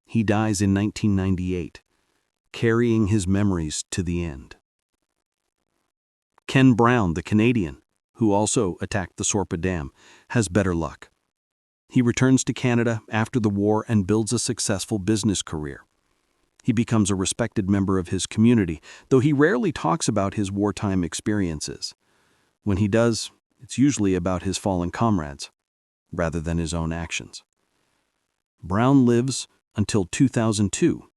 He dies in 1998, carrying his memories to the end. Ken Brown, the Canadian, who also attacked the Sorpa Dam, has better luck. He returns to Canada after the war and builds a successful business career. He becomes a respected member of his community, though he rarely talks about his wartime experiences. When he does, it's usually about his fallen comrades, rather than his own actions. Brown lives until 2002,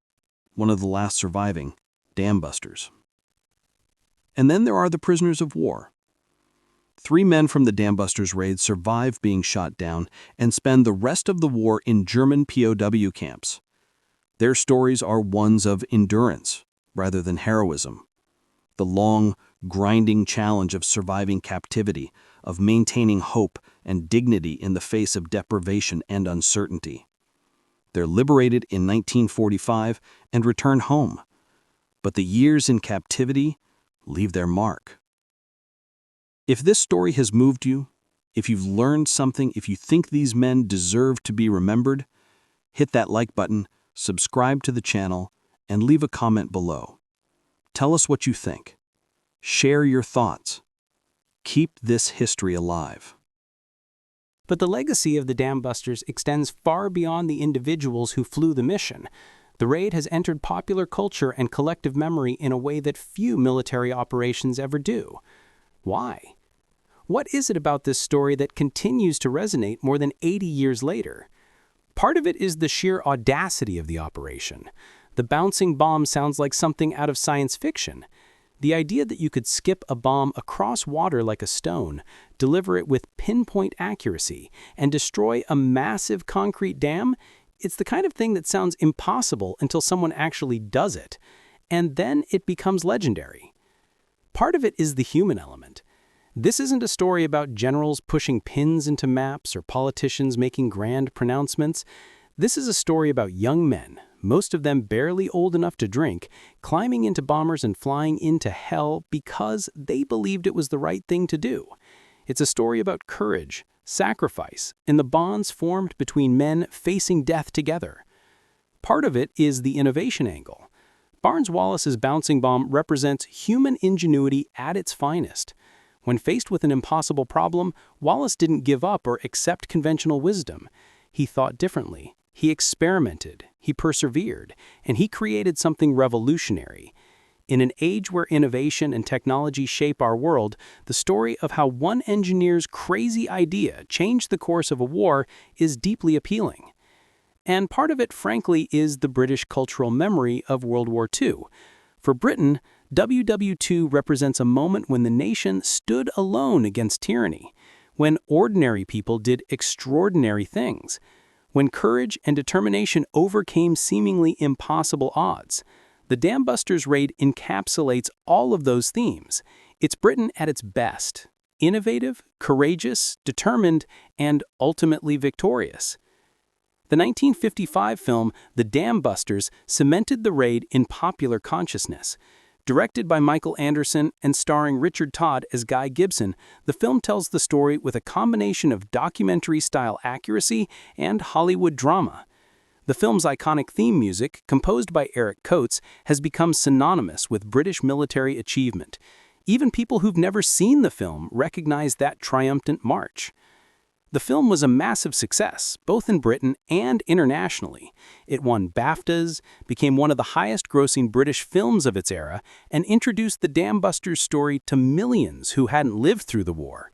one of the last surviving Dambusters. And then there are the prisoners of war. 3 men from the Dambusters Raid survive being shot down and spend the rest of the war in German POW camps. Their stories are ones of endurance rather than heroism. The long, grinding challenge of surviving captivity, of maintaining hope and dignity in the face of deprivation and uncertainty. They're liberated in 1945 and return home. But the years in captivity leave their mark. If this story has moved you, if you've learned something, if you think these men deserve to be remembered, hit that like button, subscribe to the channel, and leave a comment below. Tell us what you think. Share your thoughts. Keep this history alive. But the legacy of the Dambusters extends far beyond the individuals who flew the mission. The raid has entered popular culture and collective memory in a way that few military operations ever do. Why? What is it about this story that continues to resonate more than 80 years later? Part of it is the sheer audacity of the operation. The bouncing bomb sounds like something out of science fiction. The idea that you could skip a bomb across water like a stone, deliver it with pinpoint accuracy, and destroy a massive concrete dam, it's the kind of thing that sounds impossible until someone actually does it, and then it becomes legendary. Part of it is the human element. This isn't a story about generals pushing pins into maps or politicians making grand pronouncements. This is a story about young men, most of them barely old enough to drink, climbing into bombers and flying into hell because they believed it was the right thing to do. It's a story about courage, sacrifice, and the bonds formed between men facing death together. Part of it is the innovation angle. Barnes Wallis's bouncing bomb represents human ingenuity at its finest. When faced with an impossible problem, Wallis didn't give up or accept conventional wisdom. He thought differently. He experimented, he persevered, and he created something revolutionary. In an age where innovation and technology shape our world, the story of how one engineer's crazy idea changed the course of a war is deeply appealing. And part of it, frankly, is the British cultural memory of World War II. For Britain, WWII represents a moment when the nation stood alone against tyranny, when ordinary people did extraordinary things, when courage and determination overcame seemingly impossible odds. The Dambusters Raid encapsulates all of those themes. It's Britain at its best: innovative, courageous, determined, and ultimately victorious. The 1955 film The Dambusters cemented the raid in popular consciousness. Directed by Michael Anderson and starring Richard Todd as Guy Gibson, the film tells the story with a combination of documentary-style accuracy and Hollywood drama. The film's iconic theme music, composed by Eric Coates, has become synonymous with British military achievement. Even people who've never seen the film recognize that triumphant march. The film was a massive success, both in Britain and internationally. It won BAFTAs, became one of the highest-grossing British films of its era, and introduced the Dambusters story to millions who hadn't lived through the war.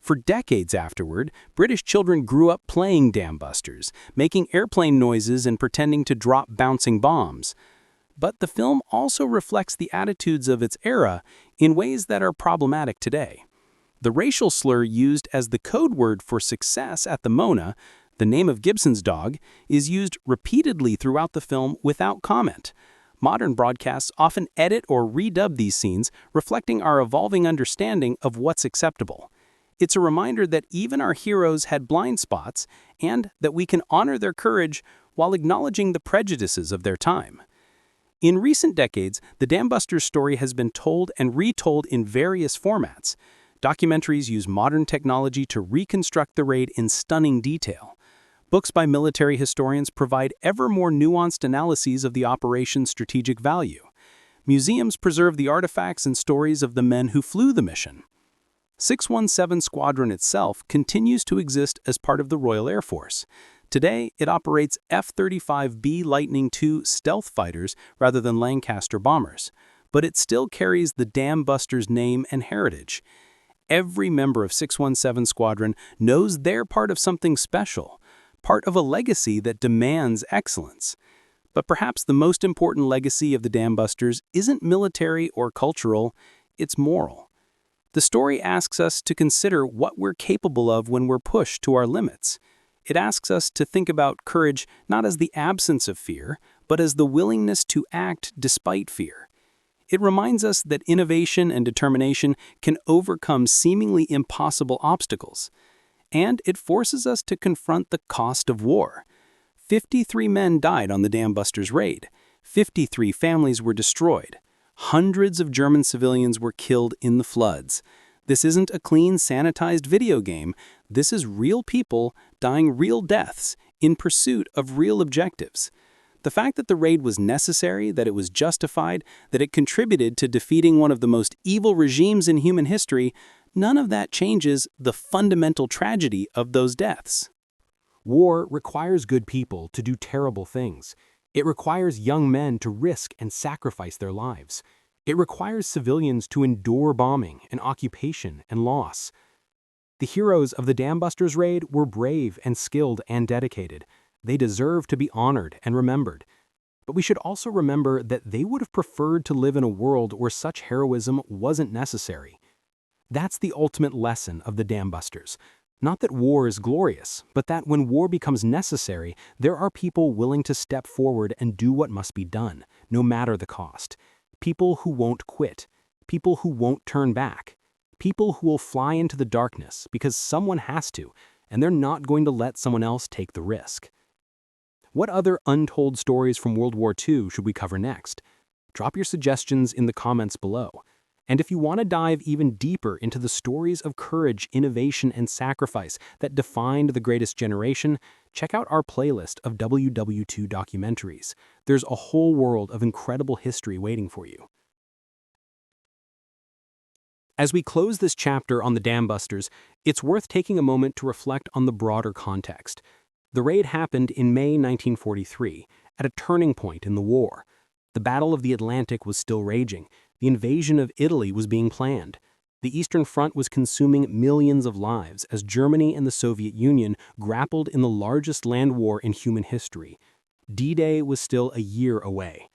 For decades afterward, British children grew up playing Dambusters, making airplane noises and pretending to drop bouncing bombs. But the film also reflects the attitudes of its era in ways that are problematic today. The racial slur used as the code word for success at the Mona, the name of Gibson's dog, is used repeatedly throughout the film without comment. Modern broadcasts often edit or redub these scenes, reflecting our evolving understanding of what's acceptable. It's a reminder that even our heroes had blind spots, and that we can honor their courage while acknowledging the prejudices of their time. In recent decades, the Dambusters story has been told and retold in various formats. Documentaries use modern technology to reconstruct the raid in stunning detail. Books by military historians provide ever more nuanced analyses of the operation's strategic value. Museums preserve the artifacts and stories of the men who flew the mission. 617 Squadron itself continues to exist as part of the Royal Air Force. Today, it operates F-35B Lightning II stealth fighters rather than Lancaster bombers, but it still carries the Dambusters name and heritage. Every member of 617 Squadron knows they're part of something special, part of a legacy that demands excellence. But perhaps the most important legacy of the Dambusters isn't military or cultural, it's moral. The story asks us to consider what we're capable of when we're pushed to our limits. It asks us to think about courage not as the absence of fear, but as the willingness to act despite fear. It reminds us that innovation and determination can overcome seemingly impossible obstacles. And it forces us to confront the cost of war. 53 men died on the Dambusters Raid. 53 families were destroyed. Hundreds of German civilians were killed in the floods. This isn't a clean, sanitized video game. This is real people dying real deaths in pursuit of real objectives. The fact that the raid was necessary, that it was justified, that it contributed to defeating one of the most evil regimes in human history, none of that changes the fundamental tragedy of those deaths. War requires good people to do terrible things. It requires young men to risk and sacrifice their lives. It requires civilians to endure bombing and occupation and loss. The heroes of the Dambusters Raid were brave and skilled and dedicated. They deserve to be honored and remembered. But we should also remember that they would have preferred to live in a world where such heroism wasn't necessary. That's the ultimate lesson of the Dambusters. Not that war is glorious, but that when war becomes necessary, there are people willing to step forward and do what must be done, no matter the cost. People who won't quit. People who won't turn back. People who will fly into the darkness because someone has to, and they're not going to let someone else take the risk. What other untold stories from World War II should we cover next? Drop your suggestions in the comments below. And if you want to dive even deeper into the stories of courage, innovation, and sacrifice that defined the greatest generation, check out our playlist of WWII documentaries. There's a whole world of incredible history waiting for you. As we close this chapter on the Dambusters, it's worth taking a moment to reflect on the broader context. The raid happened in May 1943, at a turning point in the war. The Battle of the Atlantic was still raging. The invasion of Italy was being planned. The Eastern Front was consuming millions of lives as Germany and the Soviet Union grappled in the largest land war in human history. D-Day was still a year away.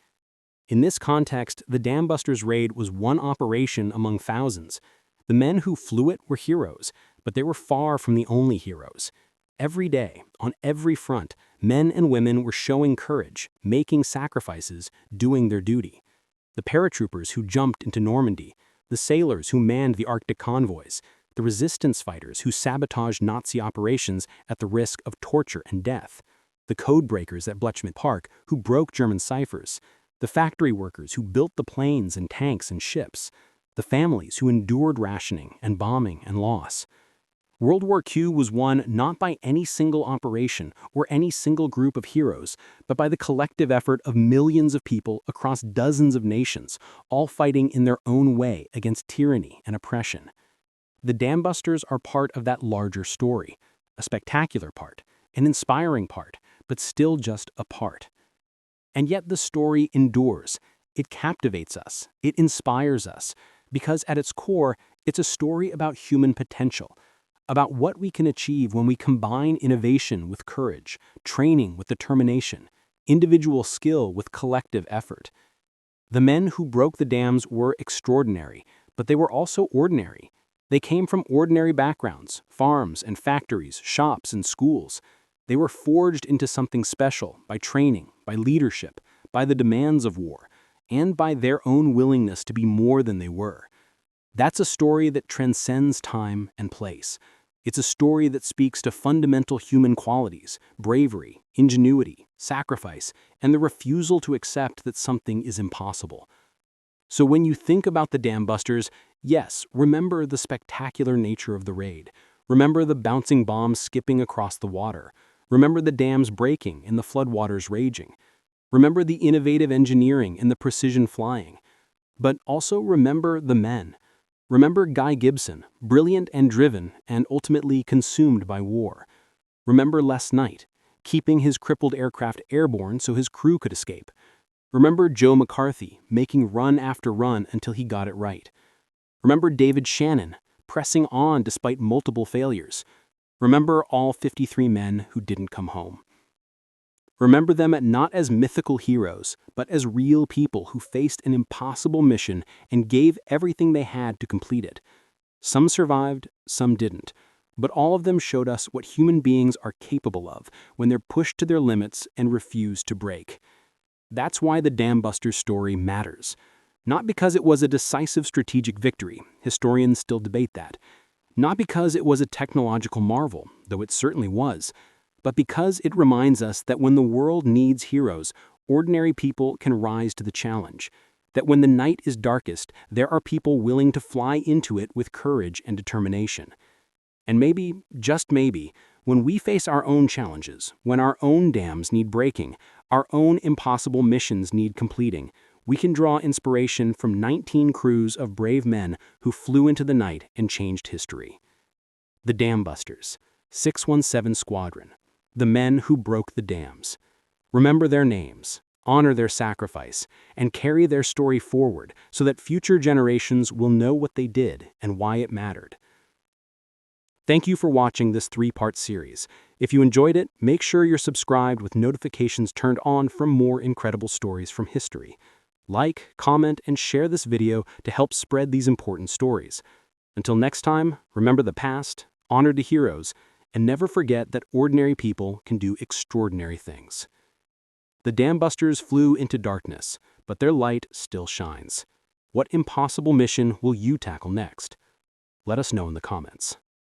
In this context, the Dambusters Raid was one operation among thousands. The men who flew it were heroes, but they were far from the only heroes. Every day, on every front, men and women were showing courage, making sacrifices, doing their duty. The paratroopers who jumped into Normandy, the sailors who manned the Arctic convoys, the resistance fighters who sabotaged Nazi operations at the risk of torture and death, the code breakers at Blechman Park who broke German ciphers, the factory workers who built the planes and tanks and ships, the families who endured rationing and bombing and loss. World War II was won not by any single operation or any single group of heroes, but by the collective effort of millions of people across dozens of nations, all fighting in their own way against tyranny and oppression. The Dambusters are part of that larger story, a spectacular part, an inspiring part, but still just a part. And yet the story endures. It captivates us. It inspires us, because at its core, it's a story about human potential, about what we can achieve when we combine innovation with courage, training with determination, individual skill with collective effort. The men who broke the dams were extraordinary, but they were also ordinary. They came from ordinary backgrounds, farms and factories, shops and schools. They were forged into something special by training, by leadership, by the demands of war, and by their own willingness to be more than they were. That's a story that transcends time and place. It's a story that speaks to fundamental human qualities, bravery, ingenuity, sacrifice, and the refusal to accept that something is impossible. So when you think about the Dambusters, yes, remember the spectacular nature of the raid. Remember the bouncing bombs skipping across the water. Remember the dams breaking and the floodwaters raging. Remember the innovative engineering and the precision flying. But also remember the men. Remember Guy Gibson, brilliant and driven, and ultimately consumed by war. Remember Les Knight, keeping his crippled aircraft airborne so his crew could escape. Remember Joe McCarthy, making run after run until he got it right. Remember David Shannon, pressing on despite multiple failures. Remember all 53 men who didn't come home. Remember them not as mythical heroes, but as real people who faced an impossible mission and gave everything they had to complete it. Some survived, some didn't, but all of them showed us what human beings are capable of when they're pushed to their limits and refuse to break. That's why the Dambusters story matters. Not because it was a decisive strategic victory, historians still debate that. Not because it was a technological marvel, though it certainly was, but because it reminds us that when the world needs heroes, ordinary people can rise to the challenge. That when the night is darkest, there are people willing to fly into it with courage and determination. And maybe, just maybe, when we face our own challenges, when our own dams need breaking, our own impossible missions need completing, we can draw inspiration from 19 crews of brave men who flew into the night and changed history. The Dambusters, 617 Squadron, the men who broke the dams. Remember their names, honor their sacrifice, and carry their story forward so that future generations will know what they did and why it mattered. Thank you for watching this 3-part series. If you enjoyed it, make sure you're subscribed with notifications turned on for more incredible stories from history. Like, comment, and share this video to help spread these important stories. Until next time, remember the past, honor the heroes, and never forget that ordinary people can do extraordinary things. The Dambusters flew into darkness, but their light still shines. What impossible mission will you tackle next? Let us know in the comments.